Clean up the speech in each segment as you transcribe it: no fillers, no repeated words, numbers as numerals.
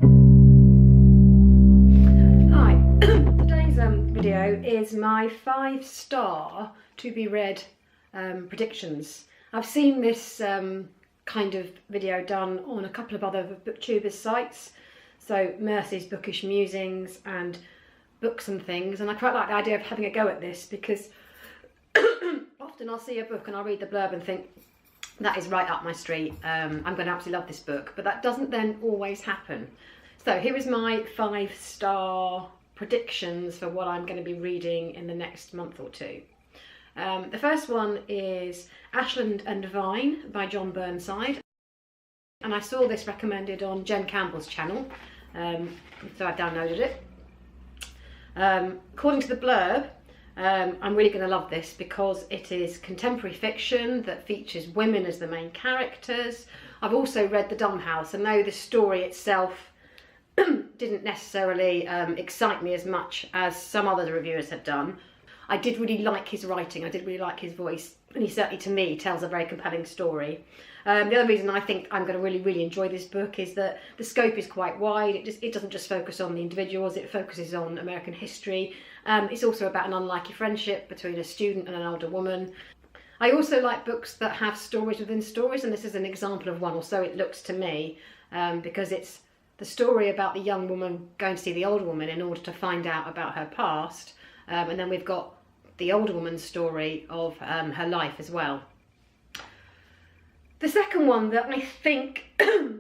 Hi, today's video is my 5-star to be read predictions. I've seen this kind of video done on a couple of other Booktubers sites, so Mercy's Bookish Musings and Books and Things, and I quite like the idea of having a go at this because often I'll see a book and I'll read the blurb and think, that is right up my street, I'm going to absolutely love this book, but that doesn't then always happen. So here is my 5-star predictions for what I'm going to be reading in the next month or two. The first one is Ashland Vine by John Burnside, and I saw this recommended on Jen Campbell's channel, so I downloaded it. According to the blurb, I'm really going to love this because it is contemporary fiction that features women as the main characters. I've also read The Dumb House, and though the story itself didn't necessarily excite me as much as some other reviewers had done, I did really like his writing, I did really like his voice, and he certainly, to me, tells a very compelling story. The other reason I think I'm going to really enjoy this book is that the scope is quite wide. It doesn't just focus on the individuals, it focuses on American history. It's also about an unlikely friendship between a student and an older woman. I also like books that have stories within stories, and this is an example of one, or so it looks to me, because it's the story about the young woman going to see the older woman in order to find out about her past, and then we've got the older woman's story of her life as well. The second one that I think,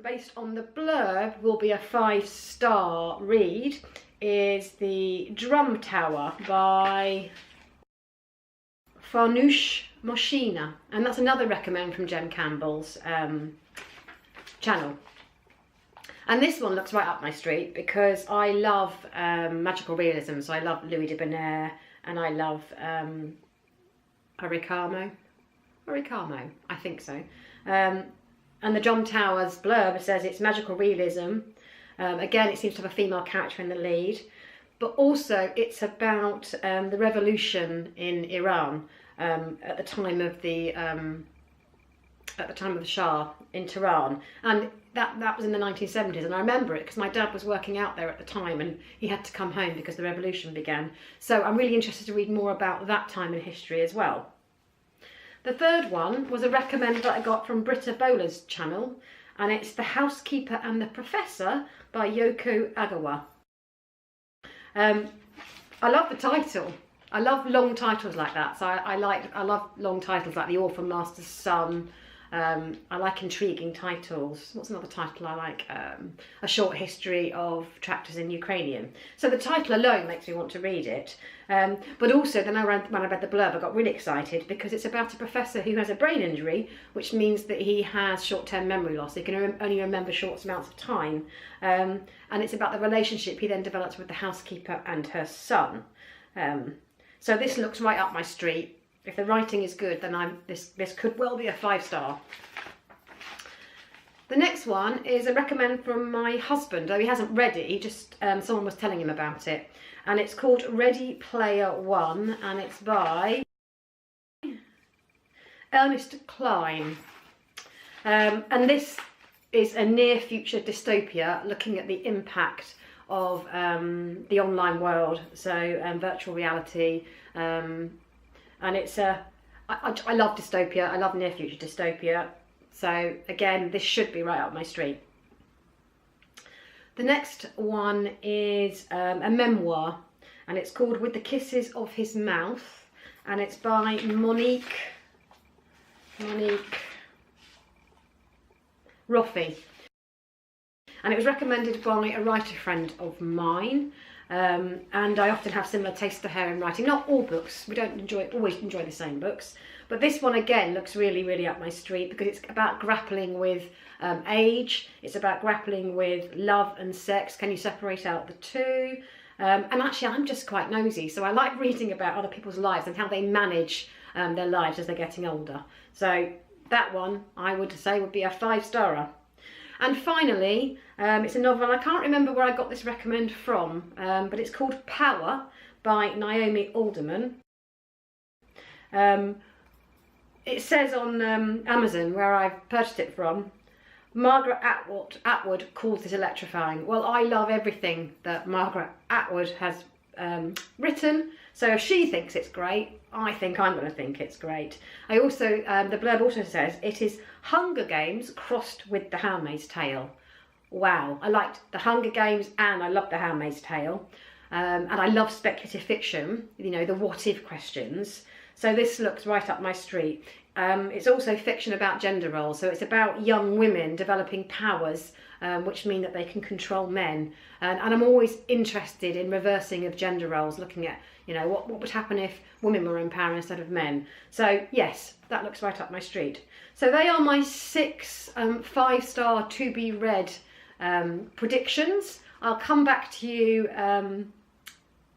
based on the blurb, will be a 5-star read is The Drum Tower by Farnoosh, Moshiri, and that's another recommend from Jen Campbell's channel. And this one looks right up my street because I love magical realism, so I love Louis de Bonaire and I love Oricamo, I think so. And the Drum Tower's blurb says it's magical realism. Again, it seems to have a female character in the lead, but also it's about the revolution in Iran at the time of the Shah in Tehran, and that was in the 1970s, and I remember it because my dad was working out there at the time and he had to come home because the revolution began. So I'm really interested to read more about that time in history as well. The third one was a recommend that I got from Britta Bowler's channel, and it's The Housekeeper and the Professor by Yoko Ogawa. I love the title. I love long titles like that, so I love long titles like The Orphan Master's Son. I like intriguing titles. What's another title I like? A Short History of Tractors in Ukrainian. So the title alone makes me want to read it. But also then when I read the blurb, I got really excited because it's about a professor who has a brain injury, which means that he has short-term memory loss. He can only remember short amounts of time. And it's about the relationship he then develops with the housekeeper and her son. So this looks right up my street. If the writing is good, then this could well be a 5-star. The next one is a recommend from my husband, though he hasn't read it, he just, someone was telling him about it. And it's called Ready Player One, and it's by Ernest, Cline. And this is a near future dystopia looking at the impact of the online world, so virtual reality, and it's I love dystopia, I love near future dystopia, so again this should be right up my street. The next one is a memoir, and it's called With the Kisses of His Mouth, and it's by Monique Roffey. And it was recommended by a writer friend of mine, and I often have similar tastes to her in writing. Not all books, we don't always enjoy the same books, but this one again looks really up my street because it's about grappling with age, it's about grappling with love and sex. Can you separate out the two? And actually I'm just quite nosy, so I like reading about other people's lives and how they manage their lives as they're getting older. So that one I would say would be a 5-starer. And finally, it's a novel, and I can't remember where I got this recommend from, but it's called Power by Naomi, Alderman. It says on Amazon, where I've purchased it from, Margaret Atwood calls this electrifying. Well, I love everything that Margaret Atwood has written, so if she thinks it's great, I think I'm going to think it's great. I also, the blurb also says, it is Hunger Games crossed with The Handmaid's Tale. Wow, I liked The Hunger Games and I love The Handmaid's Tale. And I love speculative fiction, you know, the what if questions. So this looks right up my street. It's also fiction about gender roles, so it's about young women developing powers which mean that they can control men. And I'm always interested in reversing of gender roles, looking at, you know, what would happen if women were in power instead of men. So yes, that looks right up my street. So they are my 6 5-star to be read predictions. I'll come back to you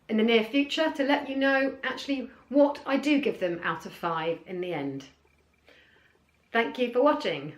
in the near future to let you know actually what I do give them out of 5 in the end. Thank you for watching.